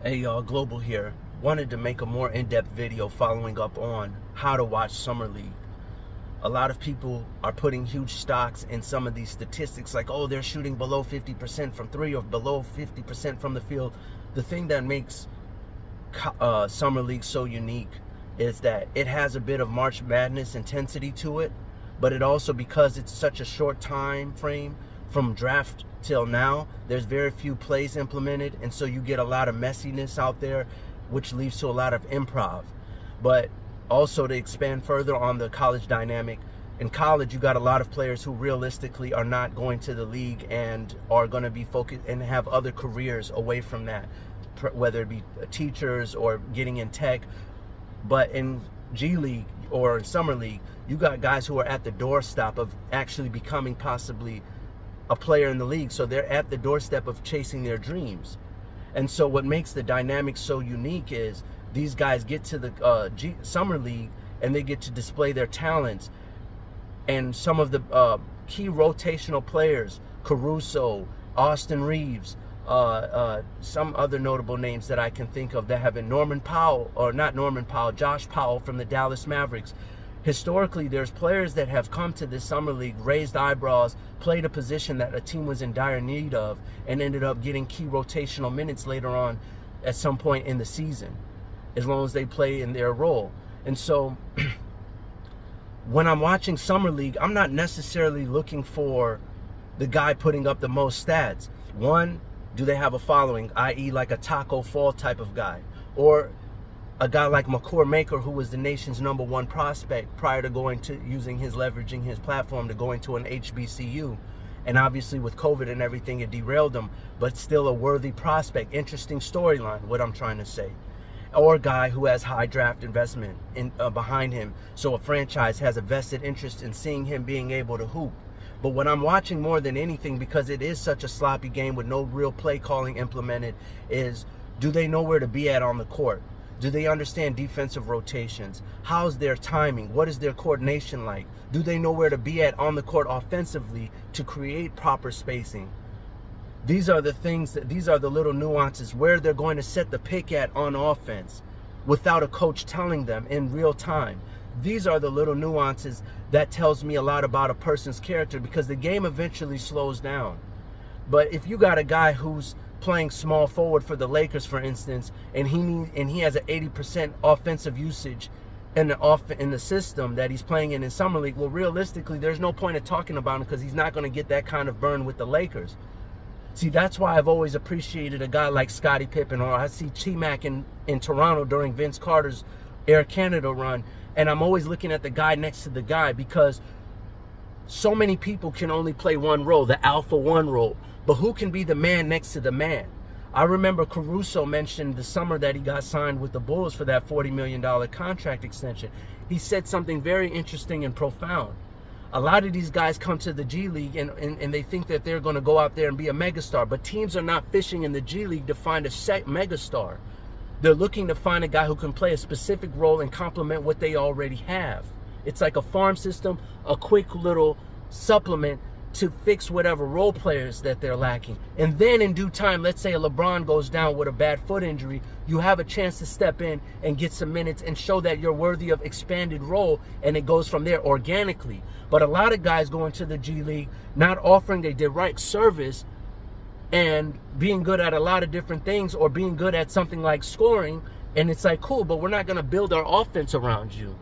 Hey y'all, Global here. Wanted to make a more in-depth video following up on how to watch Summer League. A lot of people are putting huge stocks in some of these statistics like, oh, they're shooting below 50% from three or below 50% from the field. The thing that makes Summer League so unique is that it has a bit of March Madness intensity to it, but it also, because it's such a short time frame from draft till now, there's very few plays implemented, and so you get a lot of messiness out there, which leads to a lot of improv. But also, to expand further on the college dynamic, in college you got a lot of players who realistically are not going to the league and are going to be focused and have other careers away from that, whether it be teachers or getting in tech. But in G League or Summer League, you got guys who are at the doorstep of actually becoming possibly a player in the league, so they're at the doorstep of chasing their dreams. And so what makes the dynamic so unique is these guys get to the Summer League and they get to display their talents. And some of the key rotational players, Caruso, Austin Reeves, some other notable names that I can think of that have been Josh Powell from the Dallas Mavericks. Historically, there's players that have come to this Summer League, raised eyebrows, played a position that a team was in dire need of, and ended up getting key rotational minutes later on at some point in the season, as long as they play in their role. And so when I'm watching Summer League, I'm not necessarily looking for the guy putting up the most stats. One, do they have a following, i.e. like a Taco Fall type of guy? Or a guy like Makur Maker, who was the nation's #1 prospect prior to leveraging his platform to going to an HBCU. And obviously with COVID and everything, it derailed him, but still a worthy prospect. Interesting storyline, what I'm trying to say. Or a guy who has high draft investment behind him, so a franchise has a vested interest in seeing him being able to hoop. But what I'm watching more than anything, because it is such a sloppy game with no real play calling implemented, is do they know where to be at on the court? Do they understand defensive rotations? How's their timing? What is their coordination like? Do they know where to be at on the court offensively to create proper spacing? These are the things, these are the little nuances where they're going to set the pick at on offense without a coach telling them in real time. These are the little nuances that tells me a lot about a person's character, because the game eventually slows down. But if you got a guy who's playing small forward for the Lakers, for instance, and he has an 80% offensive usage in the system that he's playing in Summer League, well, realistically, there's no point of talking about him, because he's not going to get that kind of burn with the Lakers. See, that's why I've always appreciated a guy like Scottie Pippen, or I see T-Mac in Toronto during Vince Carter's Air Canada run, and I'm always looking at the guy next to the guy, because so many people can only play one role, the alpha one role. But who can be the man next to the man? I remember Caruso mentioned the summer that he got signed with the Bulls for that $40 million contract extension. He said something very interesting and profound. A lot of these guys come to the G League and they think that they're going to go out there and be a megastar. But teams are not fishing in the G League to find a megastar. They're looking to find a guy who can play a specific role and complement what they already have. It's like a farm system, a quick little supplement to fix whatever role players that they're lacking. And then in due time, let's say a LeBron goes down with a bad foot injury, you have a chance to step in and get some minutes and show that you're worthy of expanded role, and it goes from there organically. But a lot of guys go into the G League not offering a direct service and being good at a lot of different things, or being good at something like scoring, and it's like, cool, but we're not going to build our offense around you.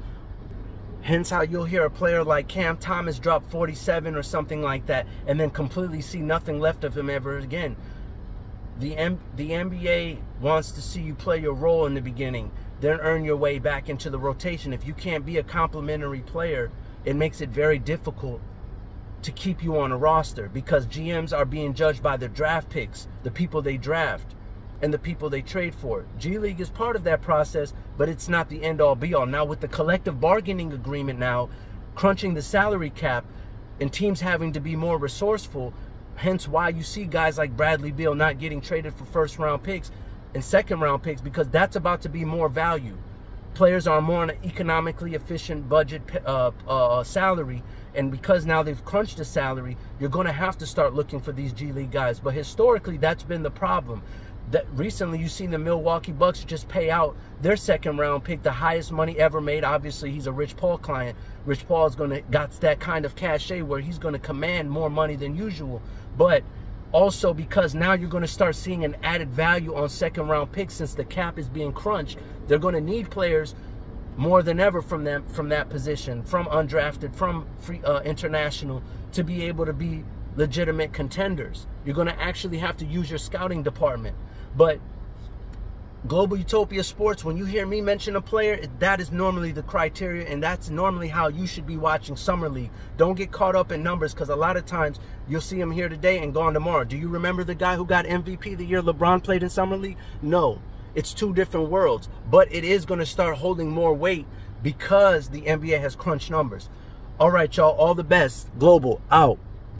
Hence how you'll hear a player like Cam Thomas drop 47 or something like that, and then completely see nothing left of him ever again. The NBA wants to see you play your role in the beginning, then earn your way back into the rotation. If you can't be a complementary player, it makes it very difficult to keep you on a roster, because GMs are being judged by their draft picks, the people they draft, and the people they trade for. G League is part of that process, but it's not the end-all be-all. Now with the collective bargaining agreement now crunching the salary cap and teams having to be more resourceful, hence why you see guys like Bradley Beal not getting traded for first-round picks and second-round picks, because that's about to be more value. Players are more on an economically efficient budget salary, and because now they've crunched the salary, you're going to have to start looking for these G League guys. But historically, that's been the problem. That recently you seen the Milwaukee Bucks just pay out their second round pick, the highest money ever made. Obviously, he's a Rich Paul client. Rich Paul is got that kind of cachet where he's gonna command more money than usual. But also because now you're gonna start seeing an added value on second round picks since the cap is being crunched. They're gonna need players more than ever from that position, from undrafted, from free international, to be able to be legitimate contenders. You're gonna actually have to use your scouting department. But Global Utopia Sports, when you hear me mention a player, that is normally the criteria, and that's normally how you should be watching Summer League. Don't get caught up in numbers, because a lot of times you'll see him here today and gone tomorrow. Do you remember the guy who got MVP the year LeBron played in Summer League? No. It's two different worlds. But it is going to start holding more weight because the NBA has crunched numbers. All right, y'all. All the best. Global out.